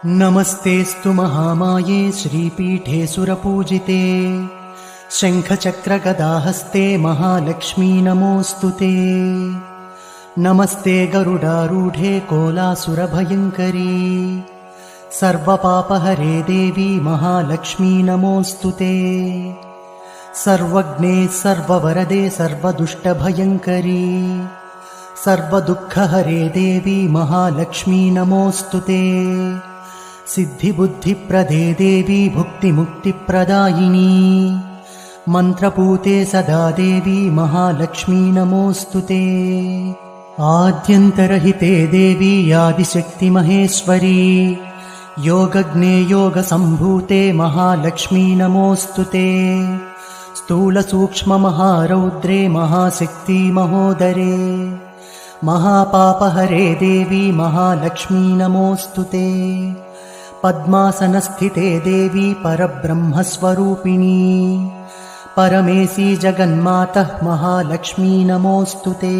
नमस्तेऽस्तु महामाये श्रीपीठे सुरपूजिते शङ्खचक्रगदाहस्ते महालक्ष्मी नमोऽस्तु ते। नमस्ते गरुडारूढे कोलासुरभयङ्करी सर्वपापहरे देवी महालक्ष्मी नमोऽस्तु ते। सर्वज्ञे सर्ववरदे सर्वदुष्टभयङ्करी सर्वदुःखहरे देवी महालक्ष्मी नमोऽस्तु ते। सिद्धिबुद्धिप्रदे देवी भुक्तिमुक्तिप्रदायिनी मन्त्रपूते सदा देवी महालक्ष्मी नमोऽस्तु ते। आद्यन्तरहिते देवी आदिशक्तिमहेश्वरी योगज्ञे योगसम्भूते महालक्ष्मी नमोऽस्तु ते। स्थूलसूक्ष्ममहारौद्रे महाशक्ति महोदरे महापापहरे देवी महालक्ष्मी नमोऽस्तु ते। पद्मासनस्थिते देवी परब्रह्मस्वरूपिणी परमेशी जगन्मातः महालक्ष्मी नमोऽस्तु ते।